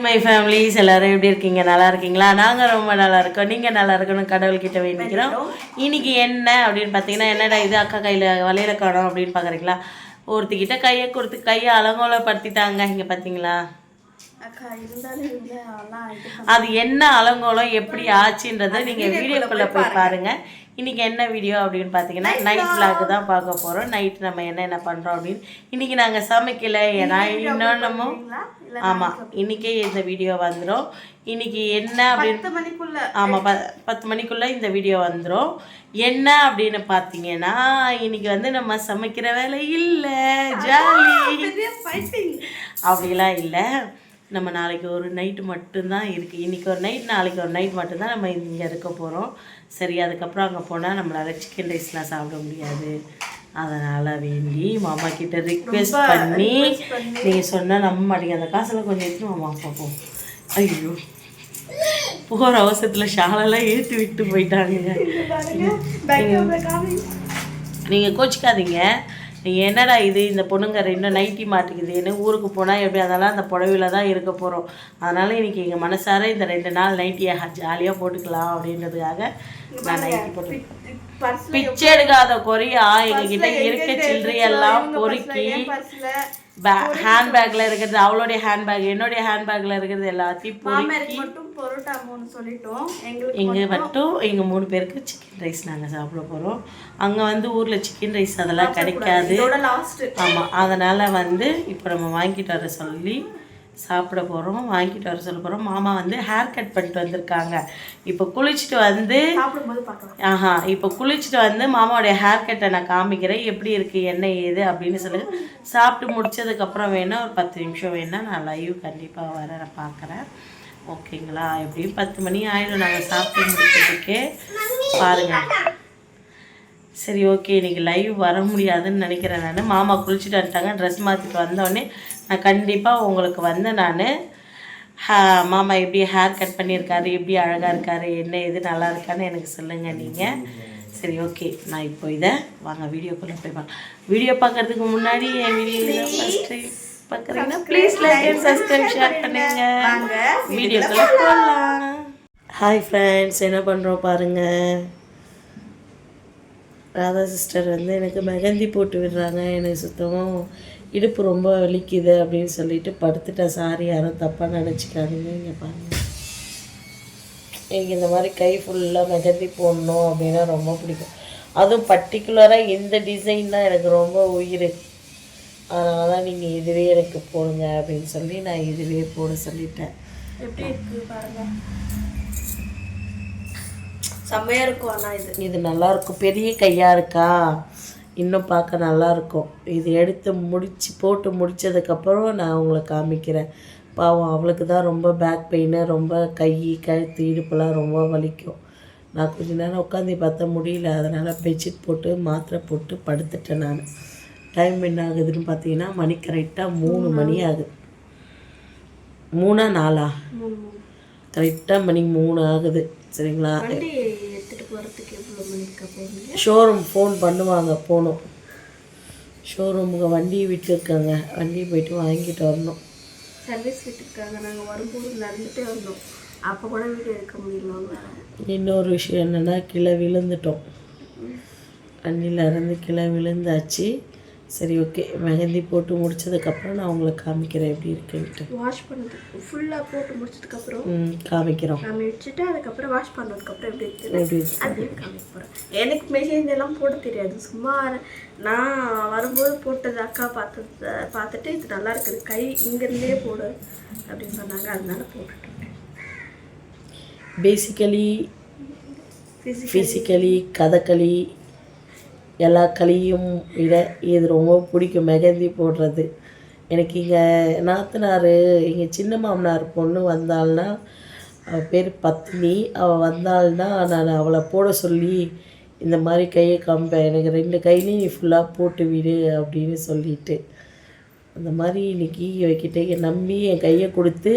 My families எல்லாரும் எப்படி இருக்கீங்க? நல்லா இருக்கீங்களா? நாங்கள் ரொம்ப நல்லா இருக்கோம். நீங்கள் நல்லா இருக்கணும் கடவுள்கிட்ட வேண்டிக்கிறோம். இன்னைக்கு என்ன அப்படின்னு பார்த்தீங்கன்னா, என்னடா இது அக்கா கையில் வலையில காணும் அப்படின்னு பார்க்குறீங்களா? ஒருத்திக்கிட்ட கையை கொடுத்து கையை அலங்கோலப்படுத்திட்டாங்க. இங்கே பார்த்தீங்களா? அது என்ன அலங்கோலம் எப்படி ஆச்சுன்றதை நீங்கள் வீடியோக்குள்ளே போய் பாருங்கள். இன்றைக்கி என்ன வீடியோ அப்படின்னு பார்த்தீங்கன்னா, நைட் விளாக் தான் பார்க்க போகிறோம். நைட் நம்ம என்ன பண்ணுறோம் அப்படின்னு. இன்றைக்கி நாங்கள் சமைக்கலை, ஏன்னா இன்னொன்னமோ ஆமாம் இன்றைக்கே இந்த வீடியோ வந்துடும். இன்றைக்கி என்ன அப்படின்னு ஆமாம் 10 மணிக்குள்ளே இந்த வீடியோ வந்துடும். என்ன அப்படின்னு பார்த்தீங்கன்னா, இன்றைக்கி வந்து நம்ம சமைக்கிற வேலை இல்லை, ஜாலி அப்படிலாம் இல்லை. நம்ம நாளைக்கு ஒரு நைட்டு மட்டும்தான் இருக்குது. இன்றைக்கி ஒரு நைட், நாளைக்கு ஒரு நைட் மட்டும்தான் நம்ம இங்கே இருக்க போகிறோம். சரி, அதுக்கப்புறம் அங்கே போனால் நம்மளால் சிக்கன் ரைஸ்லாம் சாப்பிட முடியாது. அதனால் வேண்டி மாமா கிட்ட ரிக்வெஸ்ட் பண்ணி நீங்கள் சொன்னால் நம்ப மாட்டீங்க, அந்த காசெல்லாம் கொஞ்சம் எடுத்து மாமா பார்ப்போம். ஐயோ, போகிற அவசரத்தில் ஷாலெல்லாம் ஏற்றி விட்டு போயிட்டாங்க. நீங்கள் கோச்சிக்காதீங்க. நீங்கள் என்னடா இது இந்த பொண்ணுங்க ரெண்டும் நைட்டி மாட்டிக்குதுன்னு ஊருக்கு போனால் எப்படி, அதெல்லாம் அந்த புடவையில் தான் இருக்க போகிறோம். அதனால் இன்றைக்கி எங்கள் மனசார இந்த 2 நாள் நைட்டியை ஜாலியாக போட்டுக்கலாம் அப்படின்றதுக்காக நான் நைட்டி போட்டு பிச்சை எடுக்காத குறையா எங்ககிட்ட இருக்க சில்லறையெல்லாம் பொறுக்கி ஹேண்ட்பேக்கில் இருக்கிறது, அவளுடைய ஹேண்ட்பேக், என்னுடைய ஹேண்ட்பேக்கில் இருக்கிறது எல்லாத்தையும் பொறுக்கி எங்கள் மட்டும் எங்கள் 3 பேருக்கு சிக்கன் ரைஸ் நாங்கள் சாப்பிட போகிறோம். அங்கே வந்து ஊரில் சிக்கன் ரைஸ் அதெல்லாம் கிடைக்காது. ஆமாம், அதனால் வந்து இப்போ நம்ம வாங்கிட்டு வர சொல்லி சாப்பிட போகிறோம், வாங்கிட்டு வர சொல்ல போகிறோம். மாமா வந்து ஹேர் கட் பண்ணிட்டு வந்திருக்காங்க. இப்போ குளிச்சுட்டு வந்து இப்போ குளிச்சுட்டு வந்து மாமாவுடைய ஹேர் கட்டை நான் காமிக்கிறேன், எப்படி இருக்குது என்ன ஏது அப்படின்னு சொல்லுங்கள். சாப்பிட்டு முடிச்சதுக்கப்புறம் வேணால் ஒரு 10 நிமிஷம் வேணால் நான் லைவ் கண்டிப்பாக வர நான் பார்க்குறேன். ஓகேங்களா? எப்படியும் 10 மணி ஆயிடும் நாங்கள் சாப்பிட்டு முடிச்சதுக்கே. பாருங்கள். சரி, ஓகே, இன்றைக்கி லைவ் வர முடியாதுன்னு நினைக்கிறேன் நான். மாமா குளிச்சுட்டு வந்துட்டாங்க. ட்ரெஸ் மாற்றிட்டு வந்தோடனே நான் கண்டிப்பாக உங்களுக்கு வந்து நான் மாமா எப்படி ஹேர் கட் பண்ணியிருக்காரு, எப்படி அழகாக இருக்கார், என்ன இது நல்லா இருக்கான்னு எனக்கு சொல்லுங்கள் நீங்கள். சரி, ஓகே, நான் இப்போ இதை வாங்க வீடியோக்குள்ளே போய் பார்க்கலாம். வீடியோ பார்க்குறதுக்கு முன்னாடி என் வீடியோ ஃபஸ்ட் டைம் பார்க்குறீங்கன்னா please like and subscribe share பண்ணுங்க. வீடியோக்குள்ளே போகலாம். ஹாய் ஃப்ரெண்ட்ஸ், என்ன பண்ணுறோம் பாருங்கள். ராதா சிஸ்டர் வந்து எனக்கு மெஹந்தி போட்டு விடுறாங்க. எனக்கு சுத்தமாக இடுப்பு ரொம்ப வலிக்குது அப்படின்னு சொல்லிட்டு படுத்துட்டேன். சாரி, யாரும் தப்பாக நினச்சிக்காதீங்க. இங்கே பாருங்கள், எனக்கு இந்த மாதிரி கை ஃபுல்லாக மெஹந்தி போடணும் அப்படின்னா ரொம்ப பிடிக்கும். அதுவும் பர்டிகுலராக இந்த டிசைன் தான் எனக்கு ரொம்ப உயிர். அதனால தான் நீங்கள் இதுவே எனக்கு போடுங்க அப்படின்னு சொல்லி நான் இதுவே போட சொல்லிட்டேன். எப்படி இருக்குது பாருங்கள், செம்மையாக இருக்கும். ஆனால் இது நல்லாயிருக்கும், பெரிய கையாக இருக்கா, இன்னும் பார்க்க நல்லாயிருக்கும். இது எடுத்து போட்டு முடித்ததுக்கப்புறம் நான் உங்களை காமிக்கிறேன். பாவம், அவளுக்கு தான் ரொம்ப பேக் பெயின், ரொம்ப கை கழுத்து இடுப்பெல்லாம் ரொம்ப வலிக்கும். நான் கொஞ்ச நேரம் உட்காந்து பார்த்தா முடியல, அதனால் பெட்ஷீட் போட்டு மாத்திரை போட்டு படுத்துட்டேன் நான். டைம் என்ன ஆகுதுன்னு பார்த்தீங்கன்னா, மணி கரெக்டாக 3 மணி ஆகுது. 3 4 கரெக்டாக மணி 3 ஆகுது. சரிங்களா? ஷோரூம் ஃபோன் பண்ணுவாங்க, போகணும். ஷோரூமுக்கு வண்டி விட்டுருக்காங்க, வண்டி போய்ட்டு வாங்கிட்டு வரணும். சர்வீஸ் விட்டுருக்காங்க, நாங்கள் வரும்போது நடந்துகிட்டே வந்தோம். அப்போ கூட வீடியோ எடுக்க முடியல. இன்னொரு விஷயம் என்னென்னா, கீழே விழுந்துட்டோம். வண்டியில் இருந்து கீழே விழுந்தாச்சு. சரி, ஓகே, மெஹந்தி போட்டு முடிச்சதுக்கப்புறம் நான் உங்களுக்கு காமிக்கிறேன் எப்படி இருக்குன்ட்டு. வாஷ் பண்ணது ஃபுல்லாக போட்டு முடிச்சதுக்கப்புறம் காமிக்கிறோம். வச்சுட்டு அதுக்கப்புறம் வாஷ் பண்ணதுக்கப்புறம் எப்படி இருக்குது அதையும் காமிக்க போகிறேன். எனக்கு மெஹந்தி எல்லாம் போட தெரியாது. சும்மா நான் வரும்போது போட்டது அக்கா பார்த்துட்டு இது நல்லா இருக்குது, கை இங்கேருந்தே போடு அப்படின்னு சொன்னாங்க. அதனால போட்டுட்டேன். ஃபிசிக்கலி கதகளி எல்லா களியும் விட இது ரொம்ப பிடிக்கும், மெஹந்தி போடுறது. எனக்கு இங்கே நாத்தனார், எங்கள் சின்ன மாமனார் பொண்ணு வந்தாள்னா, அவள் பேர் பத்னி, அவள் வந்தாள்னா நான் அவளை போட சொல்லி இந்த மாதிரி கையை காமிப்பேன். எனக்கு 2 கையிலையும் நீ ஃபுல்லாக போட்டு விடு அப்படின்னு சொல்லிட்டு. அந்த மாதிரி இன்றைக்கி இவக்கிட்ட நம்பி என் கையை கொடுத்து,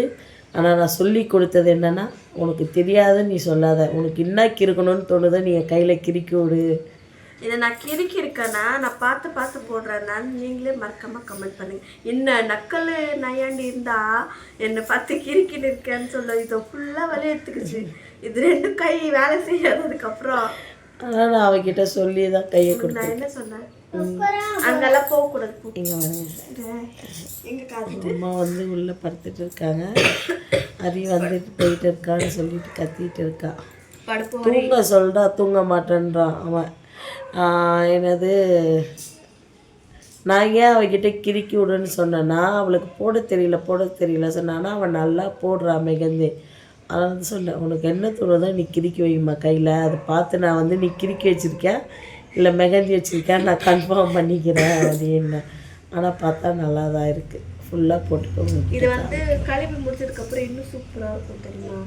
ஆனால் நான் சொல்லி கொடுத்தது என்னென்னா, உனக்கு தெரியாதுன்னு நீ சொல்லாத, உனக்கு என்ன கிறுக்கணும்னு தோணுதோ நீ என் கையில் கிறுக்கி விடு இதை நான் கிறுக்கி இருக்கேன்னா நான் பார்த்து போடுறேன்னா நீங்களே மறக்காமல் கமெண்ட் பண்ணுங்க. என்ன நக்கல் நையாண்டி இருந்தால் என்னை பார்த்து கிறுக்கின்னு இருக்கேன்னு சொல்ல இதை ஃபுல்லாக வலி எடுத்துக்கிச்சு. இது 2 கை வேலை செய்யாததுக்கப்புறம் ஆனால் நான் அவகிட்ட சொல்லி தான் கையை கொடுத்தேன். நான் என்ன சொன்னேன், அங்கெல்லாம் போகக்கூடாது. அம்மா வந்து உள்ளே படுத்துட்டு இருக்காங்க, அரி வந்துட்டு போயிட்டு இருக்கான்னு சொல்லிட்டு கத்திட்டு இருக்கா. தூங்க சொல்றா, தூங்க மாட்டேன்றான் அவன். என்னது, நான் ஏன் அவகிட்ட கிறுக்கி விடுன்னு சொன்னேன்னா அவளுக்கு போட தெரியல சொன்னான்னா அவன் நல்லா போடுறான் மெகந்தி. அதனால சொன்னேன், உனக்கு என்ன தோணுதோ நீ கிறுக்கி வைம்மா கையில், அதை பார்த்து நான் வந்து நீ கிறுக்கி வச்சுருக்கேன் இல்லை மெகந்தி வச்சுருக்கேன் நான் கன்ஃபார்ம் பண்ணிக்கிறேன் அப்படின்னு. ஆனால் பார்த்தா நல்லா தான் இருக்குது, ஃபுல்லாக போட்டுக்கோங்க. இது வந்து கழுவி முடிச்சதுக்கப்புறம் இன்னும் சூப்பராக இருக்கும் தெரியுமா.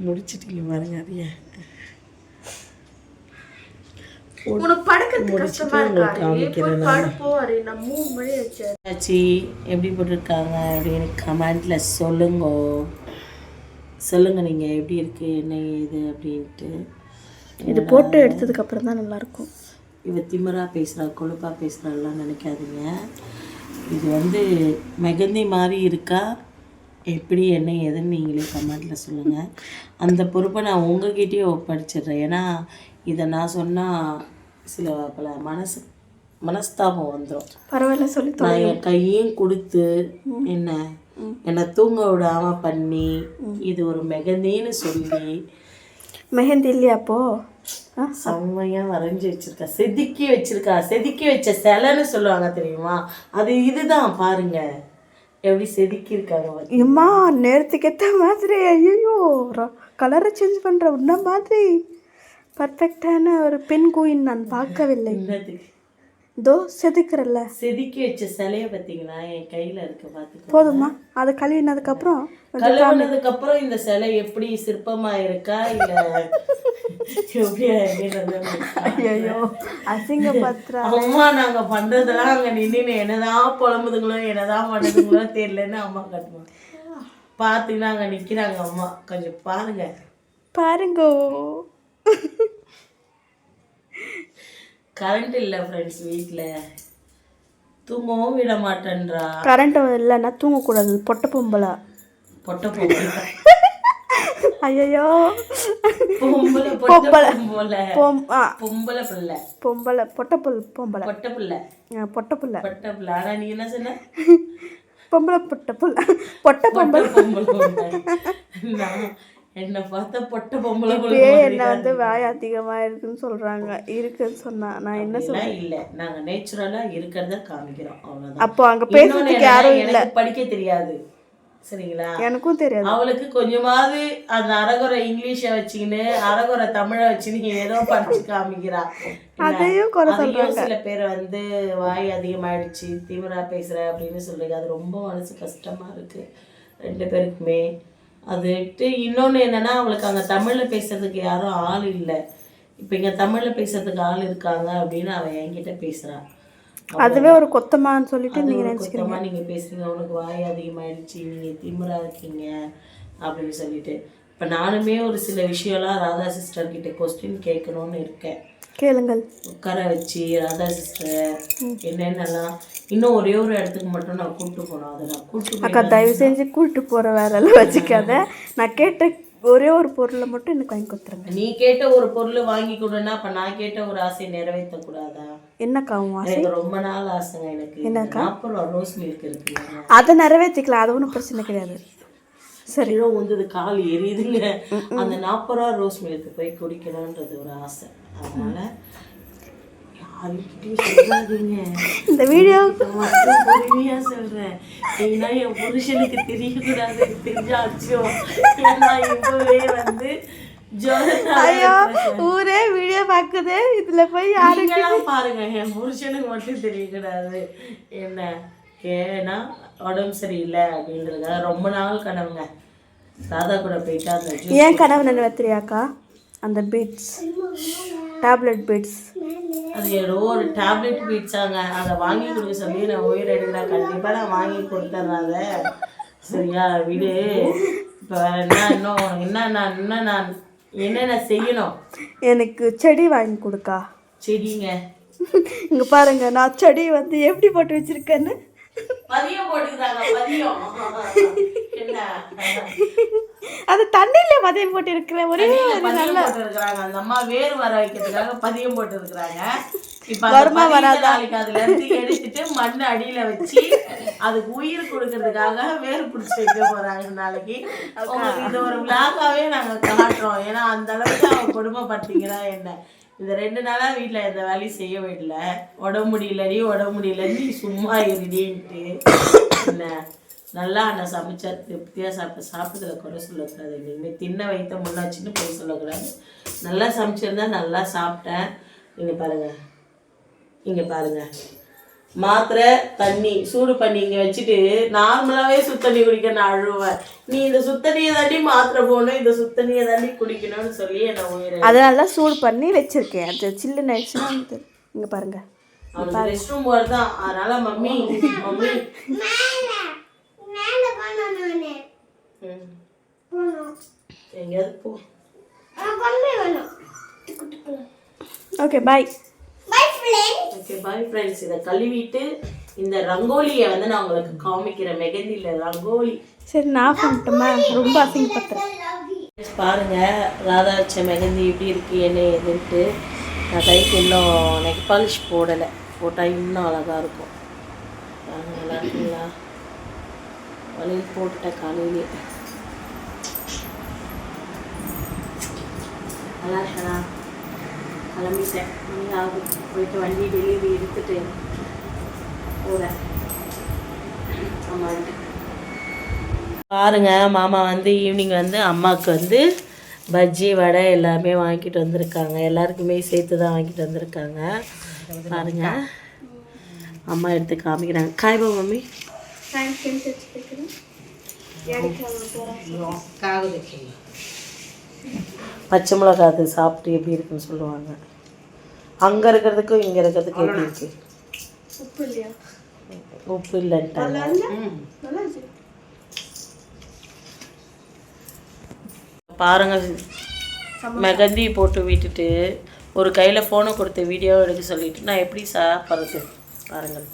முடிச்சிட்டீங்க பாருங்க. அதையே எப்படி போட்டிருக்காங்க அப்படின்னு கமெண்ட்ல சொல்லுங்க நீங்கள் எப்படி இருக்கு என்ன இது அப்படின்ட்டு. இது போட்டு எடுத்ததுக்கு அப்புறம் தான் நல்லாயிருக்கும். இவ திமிரா பேசுகிறா கொழுப்பா பேசுகிறாலாம் நினைக்காதீங்க. இது வந்து மெகந்தி மாதிரி இருக்கா எப்படி என்ன ஏதுன்னு நீங்களே கமெண்ட்டில் சொல்லுங்கள். அந்த பொறுப்பை நான் உங்ககிட்டயே ஒப்படைச்சிடுறேன். ஏன்னா இதை நான் சொன்னால் சில பல மனஸ்தாபம் வந்துடும். பரவாயில்ல சொல்லி நான் என் கையும் கொடுத்து என்னை தூங்க விடாமல் பண்ணி இது ஒரு மெகந்தின்னு சொல்லி மெஹந்தி இல்லையா அப்போ செம்மையாக வரைஞ்சி வச்சிருக்கா, செதுக்கி வச்ச சிலைன்னு சொல்லுவாங்க தெரியுமா, அது இதுதான் பாருங்க எப்படி செதுக்கி இருக்காங்க. இம்மா நேரத்துக்கு ஏற்ற மாதிரி ஐயோ கலரை சேஞ்ச் பண்ணுற உன்ன மாதிரி பர்ஃபெக்டான ஒரு பெண் குயின் நான் பார்க்கவில்லை. இதோ செதுக்கிறல்ல, செதுக்கி வச்ச சிலையை பார்த்தீங்களா என் கையில் இருக்கு, பார்த்துக்கோ. போதுமா? அதை கழுவினதுக்கப்புறம் இந்த சிலை எப்படி சிற்பமா இருக்கா இல்லை ஐயோ அசிங்க பத்திரா. அம்மா நாங்க பண்றதெல்லாம் அங்க நின்று என்னதான் புலம்புதுங்களோ என்னதான் பண்ணுதுங்களோ தெரியலன்னு அம்மா கட்டுவோம். பார்த்தீங்கன்னா அங்க நிக்கிறாங்க அம்மா, கொஞ்சம் பாருங்க. கரண்ட் இல்லை ஃப்ரெண்ட்ஸ், வீட்டில் தூங்கவும் விட மாட்டேன்றா. கரண்ட் இல்லைன்னா தூங்கக்கூடாது, பொட்டை பொம்பளை ஐயோ பொம்பளை ஆனா நீ என்ன சொன்ன, என்னை பார்த்தா பொட்டை பொம்பளை என்ன வந்து வாய் அதிகமா இருக்குன்னு சொல்றாங்க. இருக்குன்னு சொன்னா நான் என்ன சொல்றேன், இல்ல நாங்க நேச்சுரலா இருக்கிறத காமிக்கிறோம் அவ்வளவுதான். அப்போ அங்க பேசுறதுக்கு யாரும் இல்ல, படிக்க தெரியாது சரிங்களா, எனக்கும் தெரியாது. அவளுக்கு கொஞ்சமாவது அந்த அரகுறை இங்கிலீஷ வச்சுக்கின்னு அரகுறை தமிழை வச்சுன்னு ஏதோ படிச்சு காமிக்கிறா. அதையும் குறை சொல்றாங்க. சில பேர் வந்து வாய் அதிகமாயிடுச்சு திமிரா பேசுற அப்படின்னு சொல்றீங்க, அது ரொம்ப மனசு கஷ்டமா இருக்கு 2 பேருக்குமே. அதுட்டு இன்னொன்று என்னன்னா அவளுக்கு அங்கே தமிழில் பேசுறதுக்கு யாரும் ஆள் இல்லை. இப்போ இங்கே தமிழில் பேசுறதுக்கு ஆள் இருக்காங்க அப்படின்னு அவன் என்கிட்ட பேசுகிறான். அதுவே ஒரு கொத்தமான்னு சொல்லிட்டு நீங்கள் நினச்சிக்கிறீங்க. நீங்கள் பேசுறீங்க உனக்கு வாய் அதிகமாகிடுச்சு நீங்கள் திமிரா இருக்கீங்க அப்படின்னு சொல்லிட்டு. இப்போ நானுமே ஒரு சில விஷயம்லாம் ராதா சிஸ்டர்கிட்ட கொஸ்டின் கேட்கணும்னு இருக்கேன். கேளுங்கள். உட்கார வச்சு ராதா சிஸ்டர் என்னென்னலாம் இன்னும் ஒரே ஒரு இடத்துக்கு மட்டும் நான் கூப்பிட்டு போனோம். அதை நான் கூப்பிட்டு அக்கா தயவு செஞ்சு கூப்பிட்டு போகிற வேலையெல்லாம் வச்சுக்காத. நான் கேட்ட ஒரே ஒரு பொருளை மட்டும் எனக்கு வாங்கி கொடுத்துருங்க. நீ கேட்ட ஒரு பொருள் வாங்கி கொடுன்னா அப்போ நான் கேட்ட ஒரு ஆசையை நிறைவேற்றக்கூடாதா? என்னக்கா ஆசை? எனக்கு ரொம்ப நாள் ஆசைங்க. எனக்கு என்னக்கா 40 ரூபா ரோஸ் மில்க் இருக்கு, அதை நிறைவேற்றிக்கலாம், அது ஒன்றும் பிரச்சனை கிடையாது. சரி வந்து கால் எரியுதுங்க. அந்த 40 ரூபா ரோஸ் மில்க் போய் குடிக்கணுன்றது ஒரு ஆசை. அதனால இந்த வீடியோ பொறுமையா சொல்றேன். ஏன்னா என் புருஷனுக்கு தெரியக்கூடாது, தெரிஞ்சாச்சும் ஏன்னா இப்பவே வந்து ஊரே வீடியோ பாக்குது. இதுல போய் யாருக்கெல்லாம் பாருங்க, என் புருஷனுக்கு மட்டும் தெரியக்கூடாது. என்ன ஏன்னா உடம்பு சரியில்லை அப்படின்றதுக்காக ரொம்ப நாள் கனவுங்க. ராதா கூட போயிட்டா அந்த ஏன் கனவு நினைவத்திரியாக்கா அந்த பீட்ஸ் டேப்லெட் பீட்ஸ், அது ஏதோ ஒரு டேப்லெட் பீட்ஸாங்க. அதை வாங்கி கொடுக்க சொல்லி நான் உயிர் எடுக்கிறேன். கண்டிப்பாக நான் வாங்கி கொடுத்துட்றாங்க சரியா. வீடு இப்போ என்னென்ன செய்யணும்? எனக்கு செடி வாங்கி கொடுக்கா. செடிங்க இங்க பாருங்க, நான் செடி வந்து எப்படி போட்டு வச்சிருக்கேன்னு. பதியம் போட்டுக்கிறாங்க. பதியம் என்ன அது தண்ணியில பதியம் போட்டு இருக்கிறேன். ஒரே பதியம் போட்டு இருக்கிறாங்க. அந்த அம்மா வேறு வர வைக்கிறதுக்காக பதியம் போட்டு இருக்கிறாங்க. இப்ப வருமா வராதா? நாளைக்கு அதுல இருந்து எடுத்துட்டு மண் அடியில வச்சு அதுக்கு உயிர் கொடுக்கறதுக்காக வேறு பிடிச்சி வைக்க போறாங்க நாளைக்கு. உங்களுக்கு இது ஒரு விழாக்காவே நாங்க காட்டுறோம். ஏன்னா அந்த அளவுக்கு அவன் கொடுமைப்பட்டீங்கன்னா என்ன. இந்த 2 நாளா வீட்டில் எந்த வேலையும் செய்ய விடல. உடம்பு முடியலடி சும்மா இருடின்ட்டு என்ன நல்லா நான் சமைச்சா திருப்தியாக சாப்பிட்டதுல குறை சொல்லக்கூடாது. இனிமேல் தின்ன வைத்த முன்னாச்சின்னு போய் சொல்லக்கூடாது. நல்லா சமைச்சிருந்தா நல்லா சாப்பிட்டேன். இங்கே பாருங்க மாத்திரை தண்ணி சூடு பண்ணி இங்கே வச்சுட்டு நார்மலாகவே சுத்தண்ணி குடிக்க நான் அழுவேன். நீ இந்த சுத்தண்ணியை தாண்டி மாத்திரை போகணும், இந்த சுத்தண்ணியை தாண்டி குடிக்கணும்னு சொல்லி என்ன உயிரை அதனால தான் சூடு பண்ணி வச்சிருக்கேன். அது சில்லு நைட்ஸ்னா இங்கே பாருங்க அவனுக்கு ரெஸ்ட் ரூம் போகிறது தான். அதனால மம்மி எங்கேயாவது போ. Okay bye. Okay bye friends. இதை கழுவிட்டு இந்த ரங்கோலியை வந்து நான் உங்களுக்கு காமிக்கிறேன். மெகந்தியில் ரங்கோலி. சரி நான் பண்ணிட்டோமா? ரொம்ப அசிங்கப்பட்டேன். பாருங்க ராதா வச்ச மெகந்தி எப்படி இருக்கு என்ன ஏதுன்ட்டு. நான் கைக்கு இன்னும் நெக் பாலிஷ் போடலை. போட்டால் இன்னும் அழகாக இருக்கும். நல்லா இருக்குங்களா? வலையில் போட்டுட்டேன் காலையிலே. நல்லா இருக்கா? கிளம்பிட்டேன். மணி ஆகும். போயிட்டு வண்டி டெலிவரி எடுத்துட்டு போகிறேன். ஆமாம் பாருங்க மாமா வந்து ஈவினிங் வந்து அம்மாவுக்கு வந்து பஜ்ஜி வடை எல்லாமே வாங்கிட்டு வந்திருக்காங்க. எல்லாருக்குமே சேர்த்து தான் வாங்கிட்டு வந்திருக்காங்க. பாருங்க அம்மா எடுத்து காமிக்கிறாங்க. காய்பா மம்மி பச்சை மிளகா அது சாப்பிட்டு எப்படி இருக்குன்னு சொல்லுவாங்க. அங்கே இருக்கிறதுக்கும் இங்கே இருக்கிறதுக்கும் எப்படி இருக்கு? உப்பு இல்லைன்ட்டாங்க. பாருங்க மெகந்தி போட்டு விட்டுட்டு ஒரு கையில் ஃபோனை கொடுத்து வீடியோ எடுக்க சொல்லிட்டு நான் எப்படி சாப்பிட்றது பாருங்கள்.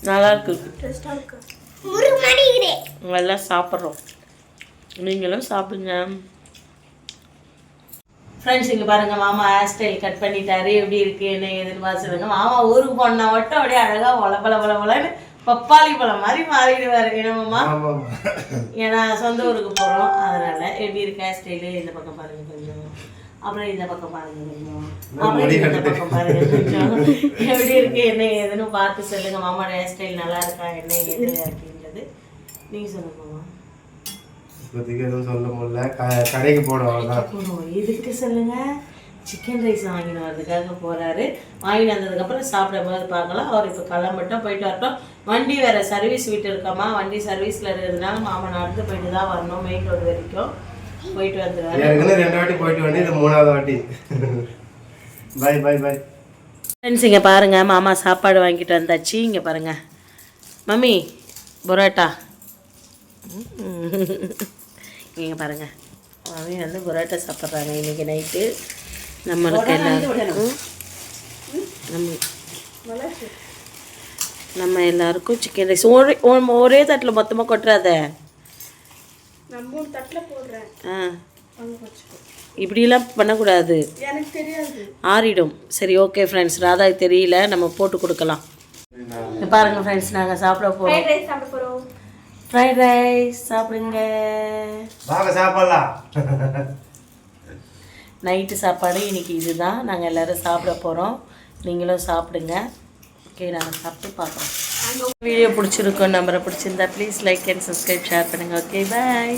நல்லா இருக்கு. எல்லாம் சாப்பிட்றோம். நீங்களும் சாப்பிடுங்க ஃப்ரெண்ட்ஸ். இங்கே பாருங்கள் மாமா ஹேர் ஸ்டைல் கட் பண்ணிட்டாரு. எப்படி இருக்கு என்ன ஏதுன்னு பார்த்துருங்க. மாமா ஊருக்கு போனால் மட்டும் அப்படியே அழகாக ஒலப்பலன்னு பப்பாளி பழம் மாதிரி மாறிடுவார். என்னமாம்மா? ஏன்னா சொந்த ஊருக்கு போகிறோம். அதனால் எப்படி இருக்கு ஹேர் ஸ்டைலு? இந்த பக்கம் பாருங்கள் கொஞ்சம், அப்புறம் இந்த பக்கம் பாருங்கள் கொஞ்சம், அப்புறம் இந்த பக்கம் பாருங்கள் கொஞ்சம். எப்படி இருக்கு என்ன ஏதுன்னு பார்த்து சொல்லுங்கள். மாமாவோட ஹேர் ஸ்டைல் நல்லா இருக்கா என்ன ஏது அப்படின்றது நீங்கள் சொல்லுங்க மாமா. இப்போதைக்கு எதுவும் சொல்ல முடியல. கடைக்கு போனோம். இதுக்கிட்ட சொல்லுங்க. சிக்கன் ரைஸ் வாங்கிட்டு வரதுக்காக போகிறாரு. வாங்கிட்டு வந்ததுக்கப்புறம் சாப்பிடும்போது பார்க்கலாம். அவர் இப்போ கிளம்பட்டும் போயிட்டு வரட்டும். வண்டி வேறு சர்வீஸ் விட்டு இருக்காமா. வண்டி சர்வீஸில் இருக்கிறதுனால மாமா நடந்து போயிட்டு தான் வரணும். மெயின் ரோடு வரைக்கும் போயிட்டு வந்துடுவாரு. 2 வாட்டி போயிட்டு வந்து இது 3வது வாட்டி. பாய் பாய் பாய் ஃப்ரெண்ட்ஸ். இங்கே பாருங்கள் மாமா சாப்பாடு வாங்கிட்டு வந்தாச்சு. இங்கே பாருங்கள் மம்மி பரோட்டா. இங்கே பாருங்கள் மம்மி வந்து பரோட்டா சாப்பிட்றாங்க இன்றைக்கி நைட்டு. நம்மளுக்கு எல்லாருக்கும் நம்ம எல்லாருக்கும் சிக்கன் ரைஸ். ஒரே தட்டில் மொத்தமாக கொட்டுறாத. இப்படிலாம் பண்ணக்கூடாது, ஆறிடும். சரி ஓகே ஃப்ரெண்ட்ஸ். ராதாக்கு தெரியல, நம்ம போட்டு கொடுக்கலாம். பாருங்கள் ஃப்ரெண்ட்ஸ் நாங்கள் சாப்பிட போகிறோம். ஃப்ரைட் ரைஸ் சாப்பிடுங்க. சாப்பிடலாம். நைட்டு சாப்பாடு இன்றைக்கி இதுதான். நாங்கள் எல்லோரும் சாப்பிட போகிறோம். நீங்களும் சாப்பிடுங்க. ஓகே நாங்கள் சாப்பிட்டு பார்க்குறோம். வீடியோ பிடிச்சிருக்கோம். நம்பரை பிடிச்சிருந்தா please like and subscribe share பண்ணுங்கள். ஓகே பாய்.